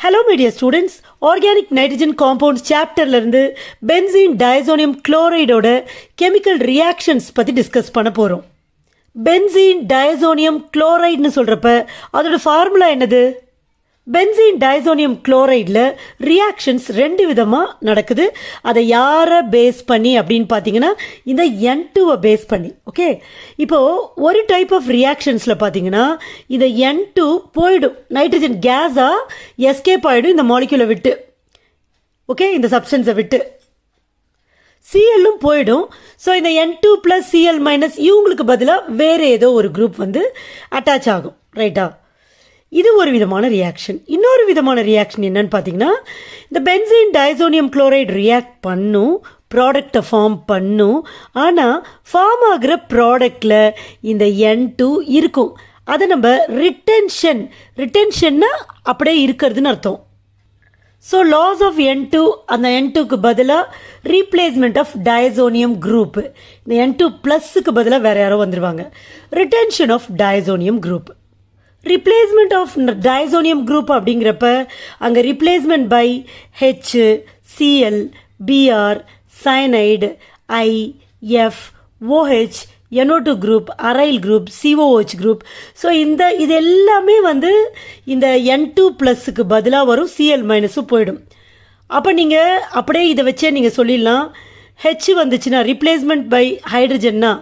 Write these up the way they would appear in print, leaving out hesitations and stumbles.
Hello my dear students, organic nitrogen compounds chapter லருந்து benzene diazonium chloride ஓட chemical reactions பத்தி discuss பண்ண போறோம். benzene diazonium chloride னு சொல்றப்ப அதோட ஃபார்முலா என்னது? benzene diazonium chlorideல reactions ரெண்டு விதமா நடக்குது. அதை யாரை பேஸ் பண்ணி அப்படின்னு பார்த்தீங்கன்னா இந்த N2 பேஸ் பண்ணி. ஓகே, இப்போ ஒரு டைப் ஆஃப் ரியாக்ஷன்ஸில் பார்த்தீங்கன்னா இந்த N2 போயிடும், நைட்ரஜன் கேஸாக எஸ்கேப் ஆகிடும் இந்த மாலிக்யூலை விட்டு. ஓகே, இந்த சப்ஸ்டன்ஸை விட்டு சிஎல்லும் போயிடும். ஸோ இந்த N2 + Cl - இவங்களுக்கு பதிலாக வேறு ஏதோ ஒரு குரூப் வந்து அட்டாச் ஆகும். ரைட்டா? இது ஒரு விதமான ரியாக்ஷன். இன்னொரு விதமான ரியாக்ஷன் என்னன்னு பார்த்தீங்கன்னா இந்த பென்சீன் டயசோனியம் குளோரைடு ரியாக்ட் பண்ணும், ப்ராடக்டை ஃபார்ம் பண்ணும். ஆனால் ஃபார்ம் ஆகிற ப்ராடக்டில் இந்த N2 இருக்கும். அதை நம்ம ரிட்டென்ஷன்னா அப்படியே இருக்கிறதுன்னு அர்த்தம். ஸோ லாஸ் ஆஃப் N2, அந்த N2க்கு பதிலாக ரீப்ளேஸ்மெண்ட் ஆஃப் டயசோனியம் குரூப். இந்த N2+க்கு பதிலாக வேறு யாரோ வந்துடுவாங்க. Retention of diazonium group. Replacement of diazonium group அப்படிங்கிறப்ப அங்கே replacement by H, Cl, Br, cyanide, I, F, OH, NO2 group, aryl group, COOH group. So இது எல்லாமே வந்து இந்த N2+க்கு பதிலாக வரும், Cl- போயிடும். அப்போ நீங்கள் அப்படியே இதை வச்சே நீங்கள் சொல்லிடலாம். H வந்துச்சுன்னா ரிப்ளேஸ்மெண்ட் பை ஹைட்ரஜன்னா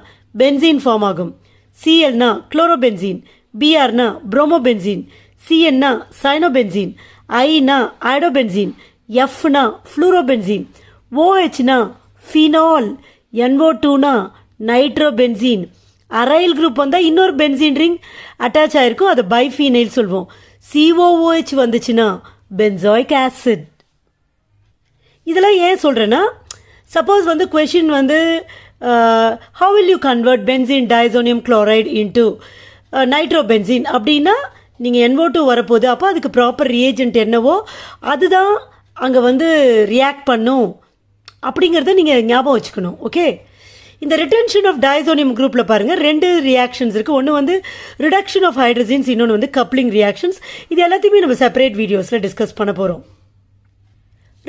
பென்சீன் ஃபார்ம் ஆகும், Clனா குளோரோபென்சீன், Brனா புரோமோபென்சீன், Cnனா சயனோபென்சீன், Iனா ஐடோபென்சீன், Fனா ஃப்ளூரோபென்சீன், OHனா ஃபினால், NO2னா நைட்ரோபென்சீன். அரைல் குரூப் வந்தால் இன்னொரு பென்சீன் ரிங் அட்டாச் ஆகிருக்கும், அதை பைஃபீனைல் சொல்வோம். COOH வந்துச்சுன்னா பென்சாயிக் ஆசிட். இதெல்லாம் ஏன் சொல்கிறேன்னா, சப்போஸ் வந்து கொஷின் வந்து how will you convert benzene diazonium chloride into nitrobenzene அப்படின்னா நீங்கள் NO2 வரப்போகுது. அப்போ அதுக்கு ப்ராப்பர் ரியேஜென்ட் என்னவோ அதுதான் அங்கே வந்து ரியாக்ட் பண்ணும் அப்படிங்கிறத நீங்கள் ஞாபகம் வச்சுக்கணும். ஓகே, இந்த ரிட்டென்ஷன் ஆஃப் டயசோனியம் குரூப்பில் பாருங்கள், ரெண்டு ரியாக்ஷன்ஸ் இருக்குது. ஒன்று வந்து ரிடக்ஷன் ஆஃப் ஹைட்ரஜன்ஸ், இன்னொன்று வந்து கப்ளிங் ரியாக்ஷன்ஸ். இது எல்லாத்தையுமே நம்ம செப்பரேட் வீடியோஸில் டிஸ்கஸ் பண்ண போகிறோம்.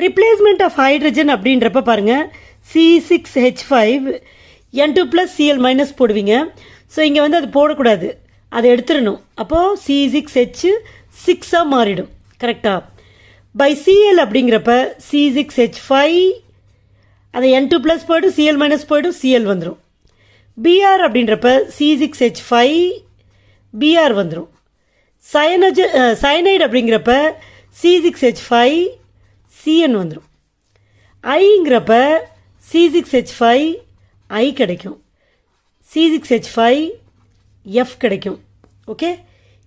ரிப்ளேஸ்மெண்ட் ஆஃப் ஹைட்ரஜன் அப்படின்றப்ப பாருங்கள், C6H5 N2 + Cl- போடுவீங்க. ஸோ இங்கே வந்து அது போடக்கூடாது, அதை எடுத்துடணும். அப்போது C6H6 மாறிடும். கரெக்டாக? பை Cl அப்படிங்கிறப்ப C6H5 அதை N2+ போய்டும், Cl- போய்டும், Cl வந்துடும். Br அப்படின்றப்ப C6H5 Br வந்துடும். சயனைடு அப்படிங்கிறப்ப C6H5 Cn வந்துடும். ஐங்கிறப்ப C6H5 I கிடைக்கும், C6H5 F கிடைக்கும். ஓகே,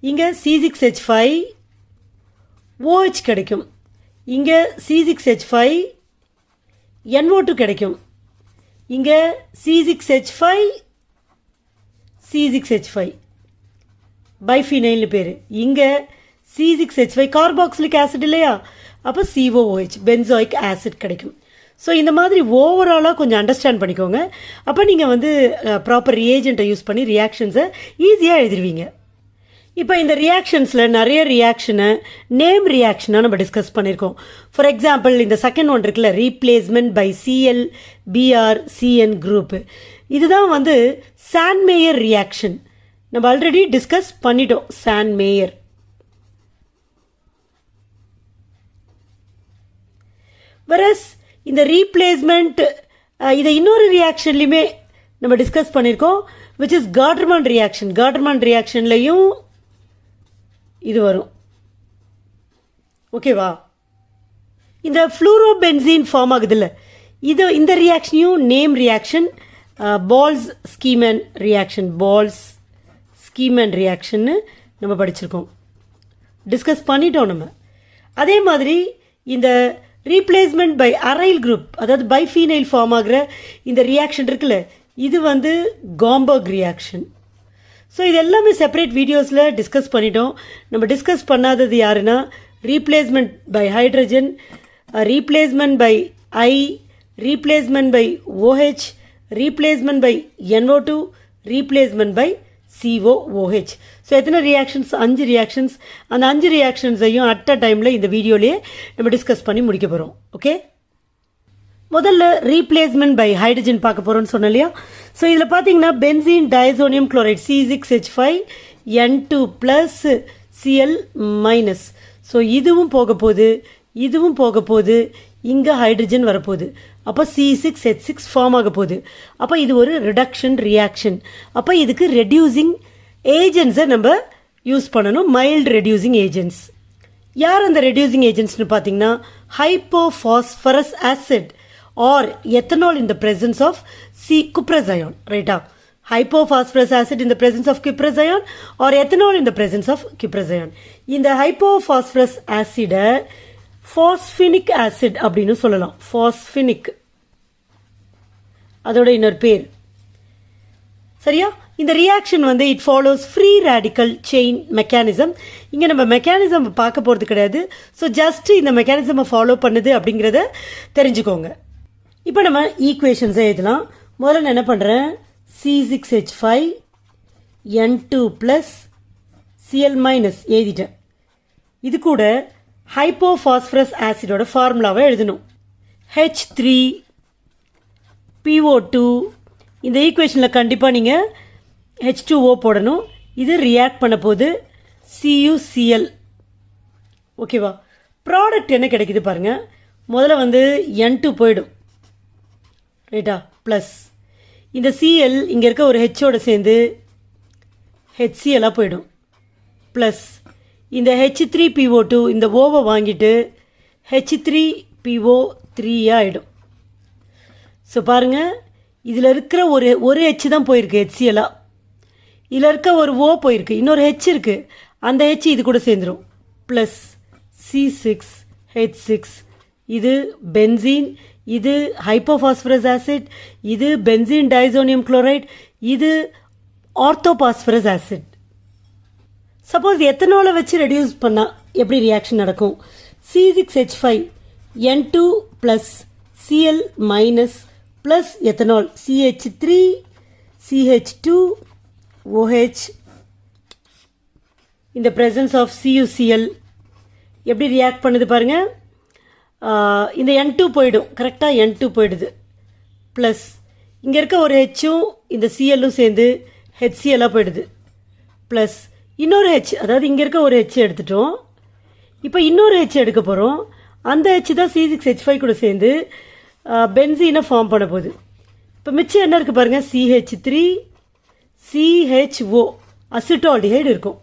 இங்கே C6H5 OH கிடைக்கும், இங்கே C6H5 NO2 கிடைக்கும், இங்கே C6H5 பைஃபினைல்னு பேர், இங்கே C6H5 கார்பாக்சிலிக் ஆசிட் இல்லையா, அப்போ COOH பென்சாயிக் ஆசிட் கிடைக்கும். ஸோ இந்த மாதிரி ஓவராலாக கொஞ்சம் அண்டர்ஸ்டாண்ட் பண்ணிக்கோங்க. அப்போ நீங்கள் வந்து ப்ராப்பர் ரியேஜென்ட்டை யூஸ் பண்ணி ரியாக்ஷன்ஸை ஈஸியாக எழுதிருவீங்க. இப்போ இந்த ரியாக்ஷன்ஸில் நிறைய ரியாக்ஷனை நேம் ரியாக்ஷனாக நம்ம டிஸ்கஸ் பண்ணியிருக்கோம். ஃபார் எக்ஸாம்பிள் இந்த செகண்ட் ஒன் இருக்குல்ல, replacement by Cl, Br, Cn group. இதுதான் வந்து சாண்ட்மேயர் ரியாக்ஷன். நம்ம ஆல்ரெடி டிஸ்கஸ் பண்ணிட்டோம். சாண்ட்மேயர். வரஸ் இந்த ரீப்ளேஸ்மெண்ட் இதை இன்னொரு ரியாக்ஷன்லையுமே நம்ம டிஸ்கஸ் பண்ணியிருக்கோம், விச் இஸ் கார்டர்மான் ரியாக்ஷன். கார்டர்மான் ரியாக்ஷன்லையும் இது வரும். ஓகேவா? இந்த ஃப்ளூரோபென்சீன் ஃபார்ம் ஆகுதுல்ல, இந்த ரியாக்ஷனையும் நேம் ரியாக்ஷன், பால்ஸ் ஸ்கீமன் ரியாக்ஷன்னு நம்ம படிச்சிருக்கோம், டிஸ்கஸ் பண்ணிட்டோம் நம்ம. அதே மாதிரி இந்த ரீப்ளேஸ்மெண்ட் பை அரைல் குரூப், அதாவது பைஃபீனைல் ஃபார்ம் ஆகிற இந்த ரியாக்ஷன் இருக்குல்ல, இது வந்து காம்பர்க் ரியாக்ஷன். ஸோ இது எல்லாமே செப்பரேட் வீடியோஸில் டிஸ்கஸ் பண்ணிட்டோம். நம்ம டிஸ்கஸ் பண்ணாதது யாருன்னா replacement by hydrogen, replacement by I, replacement by OH, replacement by NO2, replacement by COOH. So எத்தனை ரியாக்ஷன்ஸ்? 5 ரியாக்ஷன்ஸ். அந்த 5 ரியாக்ஷன்ஸையும் அட் அ டைமில் இந்த வீடியோலேயே நம்ம டிஸ்கஸ் பண்ணி முடிக்க போகிறோம். ஓகே, முதல்ல ரீப்ளேஸ்மெண்ட் பை ஹைட்ரஜன் பார்க்க போகிறோம்னு சொன்னோம் இல்லையா? ஸோ இதில் பார்த்தீங்கன்னா benzene diazonium chloride C6H5N2 plus Cl minus. So இதுவும் போக போகுது, இதுவும் போக போகுது, இங்கே ஹைட்ரஜன் வரப்போகுது. அப்போ C6H6 ஃபார்ம் ஆக போகுது. அப்போ இது ஒரு ரிடக்ஷன் ரியாக்ஷன். அப்போ இதுக்கு ரெடியூசிங் ஏஜென்ட்ஸை நம்ம யூஸ் பண்ணணும், மைல்டு ரெடியூசிங் ஏஜென்ட்ஸ். யார் அந்த ரெடியூசிங் ஏஜென்ட்ஸ்னு பார்த்தீங்கன்னா hypophosphorous acid or ethanol in the presence of cuprous-ion, ரைட்டா? Hypophosphorus acid in the presence of cuprous-ion or ethanol in the presence of cuprous-ion. இந்த hypophosphorus acid phosphinic acid அப்படின்னு சொல்லலாம். phosphinic அதோட இன்னொரு பேர், சரியா? இந்த ரியாக்ஷன் வந்து it follows free radical chain mechanism. இங்கே நம்ம மெக்கானிசம் பார்க்க போகிறது கிடையாது. ஸோ ஜஸ்ட் இந்த மெக்கானிசமை ஃபாலோ பண்ணுது அப்படிங்கிறத தெரிஞ்சுக்கோங்க. இப்போ நம்ம ஈக்குவேஷன்ஸை எழுதலாம். முதல்ல நான் என்ன பண்ணுறேன், C6H5N2 ப்ளஸ் Cl மைனஸ் எழுதிட்டேன். இது கூட ஹைப்போஃபாஸ்பரஸ் ஆசிடோட ஃபார்முலாவை எழுதணும். H3PO2. இந்த ஈக்குவேஷனில் கண்டிப்பாக நீங்கள் H2O போடணும். இது ரியாக்ட் பண்ண போது CuCl. ஓகேவா? ப்ராடக்ட் என்ன கிடைக்குது பாருங்கள். முதல்ல வந்து N2 போயிடும், ரைட்டா? ப்ளஸ் இந்த Cl இங்கே இருக்க ஒரு ஹெச்சோட சேர்ந்து HCl போயிடும். ப்ளஸ் இந்த H3PO2 இந்த ஓவை வாங்கிட்டு H3PO3 ஆகிடும். ஸோ பாருங்கள், இதில் இருக்கிற ஒரு ஹெச் தான் போயிருக்கு HCl. இதில் இருக்க ஒரு ஓ போயிருக்கு, இன்னொரு ஹெச் இருக்குது, அந்த ஹெச் இது கூட சேர்ந்துடும். Plus C6H6. இது பென்சீன், இது ஹைப்போஃபாஸ்பரஸ் ஆசிட், இது பென்சீன் டயசோனியம் குளோரைட், இது ஆர்த்தோபாஸ்பரஸ் ஆசிட். சப்போஸ் எத்தனாலை வச்சு ரெடியூஸ் பண்ணால் எப்படி ரியாக்ஷன் நடக்கும்? C6H5N2 plus Cl minus plus ethanol CH3CH2OH இந்த presence of CuCl எப்படி ரியாக்ட் பண்ணுது பாருங்கள். இந்த N2 போயிடும், கரெக்டாக N2 போயிடுது. ப்ளஸ் இங்கே இருக்க ஒரு ஹெச்சும் இந்த Clலும் சேர்ந்து HCl போயிடுது. ப்ளஸ் இன்னொரு ஹெச், அதாவது இங்கே இருக்க ஒரு ஹெச் எடுத்துட்டோம், இப்போ இன்னொரு ஹெச் எடுக்க போகிறோம். அந்த ஹெச் தான் C6H5 கூட சேர்ந்து பென்சீனை ஃபார்ம் பண்ண போகுது. இப்போ மிச்சம் என்ன இருக்குது பாருங்கள், CH3CHO அசிட்டால்டிஹைடு இருக்கும்.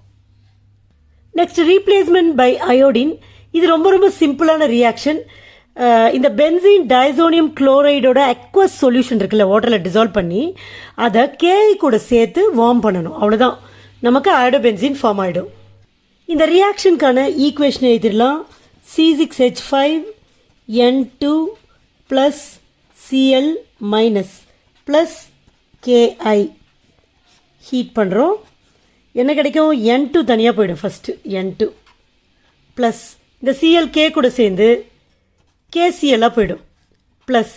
Next replacement by iodine. இது ரொம்ப ரொம்ப சிம்பிளான ரியாக்ஷன். இந்த பென்சீன் டயசோனியம் குளோரைடோட அக்வஸ் சொல்யூஷன் இருக்குல்ல, வாட்டரில் டிசால்வ் பண்ணி அதை KI கூட சேர்த்து வார்ம் பண்ணணும். அவ்வளோதான், நமக்கு அயோடோபென்சீன் ஃபார்ம் ஆகிடும். இந்த ரியாக்ஷனுக்கான ஈக்குவேஷன் எழுதிடலாம். C6H5N2 plus Cl minus plus KI heat பண்ணுறோம். என்ன கிடைக்கும்? N2 தனியாக போயிடும். ஃபஸ்ட்டு N2 ப்ளஸ் இந்த Cl K கூட சேர்ந்து KCl போயிடும். ப்ளஸ்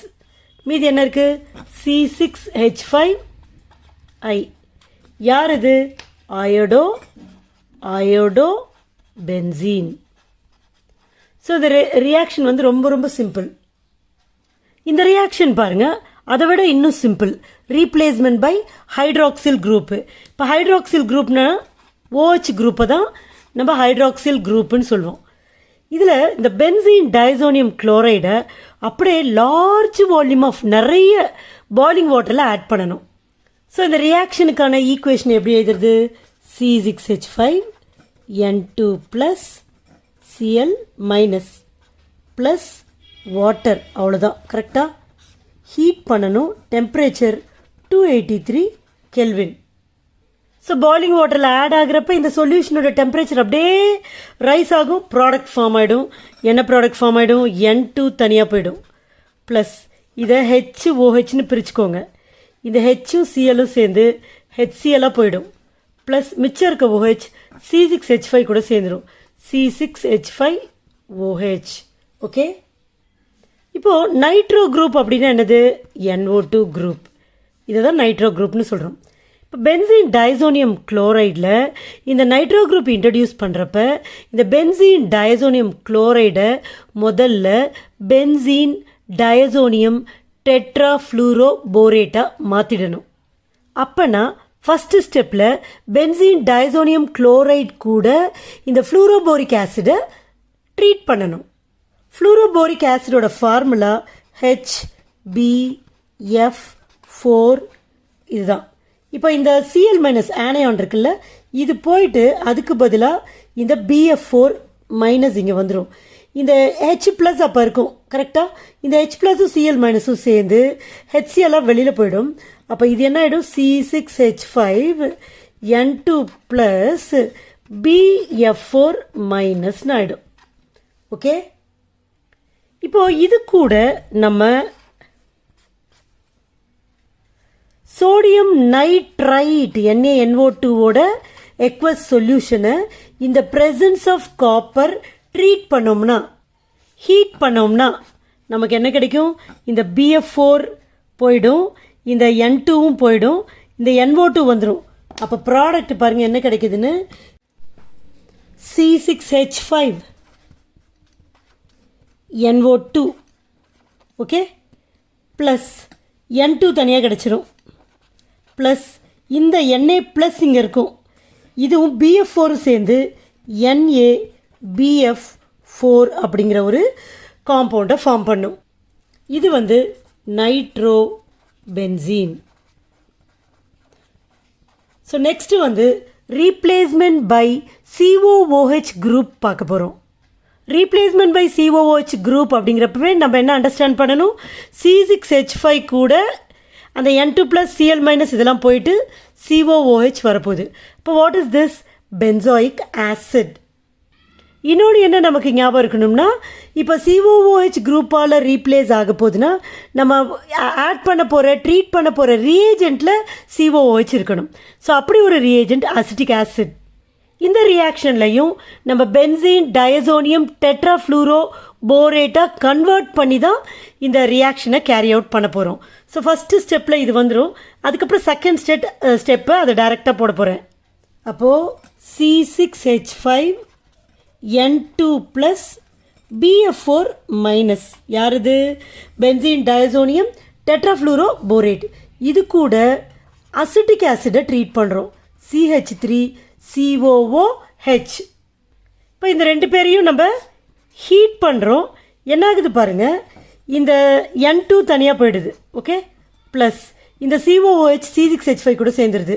மீதி என்ன இருக்குது? C6H5I. யார் இது? Iodo benzene. ஸோ இந்த ரியாக்ஷன் வந்து ரொம்ப ரொம்ப சிம்பிள். இந்த ரியாக்ஷன் பாருங்கள், அதை விட இன்னும் simple. Replacement by hydroxyl group. இப்போ ஹைட்ராக்சில் குரூப்னா OH குரூப்பை தான் நம்ம ஹைட்ராக்சில் குரூப்புன்னு சொல்லுவோம். இதில் இந்த பென்சீன் டயசோனியம் குளோரைடை அப்படியே லார்ஜ் வால்யூம் ஆஃப் நிறைய பாய்லிங் வாட்டரில் ஆட் பண்ணணும். ஸோ இந்த ரியாக்ஷனுக்கான ஈக்குவேஷன் எப்படி எழுதுறது? C6H5N2 plus Cl minus plus water. அவ்வளோதான், கரெக்டாக ஹீட் பண்ணணும். Temperature 283 Kelvin. ஸோ பாய்லிங் வாட்டரில் ஆட் ஆகிறப்ப இந்த சொல்யூஷனோட டெம்பரேச்சர் அப்படியே ரைஸ் ஆகும், ப்ராடக்ட் ஃபார்ம் ஆகிடும். என்ன ப்ராடக்ட் ஃபார்ம் ஆகிடும்? N2 தனியாக போயிடும். ப்ளஸ் இதை HOHன்னு பிரிச்சுக்கோங்க. இந்த ஹெச்சும் Clலும் சேர்ந்து HCl போயிடும். ப்ளஸ் மிச்சம் இருக்க OH C6H5 கூட சேர்ந்துடும், C6H5OH. ஓகே, இப்போது நைட்ரோ குரூப் அப்படின்னா என்னது? NO2 group. இதை தான் நைட்ரோ குரூப்னு சொல்கிறோம். இப்போ பென்சீன் டயசோனியம் குளோரைடில் இந்த நைட்ரோ குரூப் இன்ட்ரடியூஸ் பண்ணுறப்ப இந்த பென்சீன் டயசோனியம் குளோரைடை முதல்ல பென்சீன் டயசோனியம் டெட்ராஃப்ளூரோபோரேட்டாக மாற்றிடணும். அப்போனா ஃபஸ்ட்டு ஸ்டெப்பில் பென்சீன் டயசோனியம் குளோரைட் கூட இந்த ஃப்ளூரோபோரிக் ஆசிடை ட்ரீட் பண்ணணும். ஃப்ளூரோபோரிக் ஆசிடோட ஃபார்முலா HBF4 இதுதான். இப்போ இந்த Cl மைனஸ் ஆனையான் இருக்குல்ல, இது போயிட்டு அதுக்கு பதிலாக இந்த BF4 மைனஸ் இங்கே வந்துடும். இந்த H ப்ளஸ் அப்போ இருக்கும் கரெக்டாக. இந்த H ப்ளஸும் Cl மைனஸும் சேர்ந்து HCl வெளியில் போயிடும். அப்போ இது என்ன ஆகிடும், C6H5 N2 ப்ளஸ் BF4 மைனஸ்னு ஆகிடும். ஓகே, இப்போது இது கூட நம்ம சோடியம் நைட்ரைட் NaNO2ஓட எக்வஸ் சொல்யூஷனை இந்த ப்ரெசன்ஸ் ஆஃப் காப்பர் ட்ரீட் பண்ணோம்னா, ஹீட் பண்ணோம்னா நமக்கு என்ன கிடைக்கும், இந்த BF4 போயிடும், இந்த N2வும் போயிடும், இந்த NO2 வந்துடும். அப்போ ப்ராடக்ட் பாருங்கள் என்ன கிடைக்குதுன்னு, C6H5 NO2 okay plus N2 தனியாக கிடச்சிரும், ப்ளஸ் இந்த Na ப்ளஸ் இங்கே இருக்கும், இதுவும் BF4 சேர்ந்து NaBF4 அப்படிங்கிற ஒரு காம்பவுண்டை ஃபார்ம் பண்ணும். இது வந்து நைட்ரோ பென்சீன். ஸோ நெக்ஸ்ட்டு வந்து ரீப்ளேஸ்மெண்ட் பை COOH குரூப் பார்க்க போகிறோம். ரீப்ளேஸ்மெண்ட் பை COOH குரூப் அப்படிங்கிறப்பவே நம்ம என்ன அண்டர்ஸ்டாண்ட் பண்ணணும், C6H5 கூட அந்த N2 ப்ளஸ் Cl மைனஸ் இதெல்லாம் போயிட்டு COOH வரப்போகுது. இப்போ what is this, benzoic acid. இன்னொன்று என்ன நமக்கு ஞாபகம் இருக்கணும்னா, இப்போ COOH குரூப்பால் ரீப்ளேஸ் ஆக போகுதுன்னா நம்ம ஆட் பண்ண போகிற ட்ரீட் பண்ண போகிற ரியேஜெண்ட்டில் COOH இருக்கணும். ஸோ அப்படி ஒரு ரியேஜெண்ட் அசிட்டிக் ஆசிட். இந்த ரியாக்ஷன்லையும் நம்ம பென்சீன் டயசோனியம் டெட்ராஃப்ளூரோபோரேட்டாக கன்வெர்ட் பண்ணி தான் இந்த ரியாக்ஷனை கேரி அவுட் பண்ண போகிறோம். ஸோ ஃபஸ்ட்டு ஸ்டெப்பில் இது வந்துடும், அதுக்கப்புறம் செகண்ட் ஸ்டெப்பை அதை டைரெக்டாக போட போகிறேன். அப்போது C6H5 N2 plus BF4 minus, யார் இது, பென்சீன் டயசோனியம் டெட்ராஃப்ளூரோபோரேட். இது கூட அசிட்டிக் ஆசிடை ட்ரீட் பண்ணுறோம், CH3COOH. இப்போ இந்த ரெண்டு பேரையும் நம்ம ஹீட் பண்ணுறோம். என்ன ஆகுது பாருங்கள், இந்த N2 தனியாக போயிடுது, ஓகே, ப்ளஸ் இந்த COOH C6H5 கூட சேர்ந்துருது.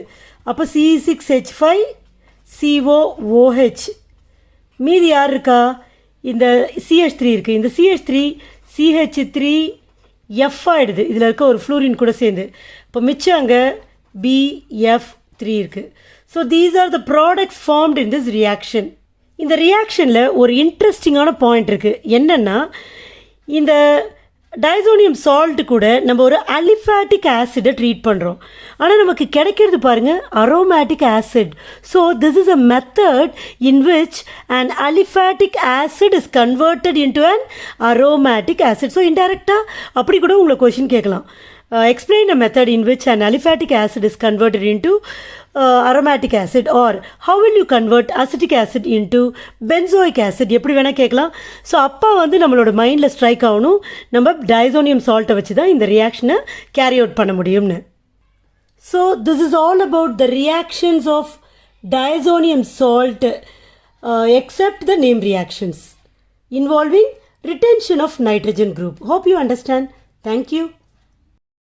அப்போ C6H5COOH, மீதி யார் இருக்கா, இந்த CH3 இருக்குது. இந்த CH3 CH3F ஆகிடுது, இதில் இருக்க ஒரு ஃப்ளூரின் கூட சேர்ந்து. இப்போ மிச்சம் அங்கே BF3 இருக்குது. So these are the products formed in this reaction. இந்த ரியாக்ஷனில் ஒரு இன்ட்ரெஸ்டிங்கான பாயிண்ட் இருக்குது. என்னென்னா, இந்த டயசோனியம் சால்ட் கூட நம்ம ஒரு அலிஃபேட்டிக் ஆசிடை ட்ரீட் பண்ணுறோம், ஆனால் நமக்கு கிடைக்கிறது பாருங்கள் aromatic acid. So this is a method in which an aliphatic acid is converted into an aromatic acid. So இன்டைரக்டாக அப்படி கூட உங்களை கொஷின் கேட்கலாம், explain a method in which an aliphatic acid is converted into aromatic acid, or how will you convert acetic acid into benzoic acid, எப்படி வேணால் கேட்கலாம். So அப்போ வந்து நம்மளோட மைண்டில் ஸ்ட்ரைக் ஆகணும், நம்ம டயசோனியம் சால்ட்டை வச்சு தான் இந்த ரியாக்ஷனை கேரி அவுட் பண்ண முடியும்னு. So this is all about the reactions of diazonium salt except the name reactions involving retention of nitrogen group. Hope you understand. Thank you.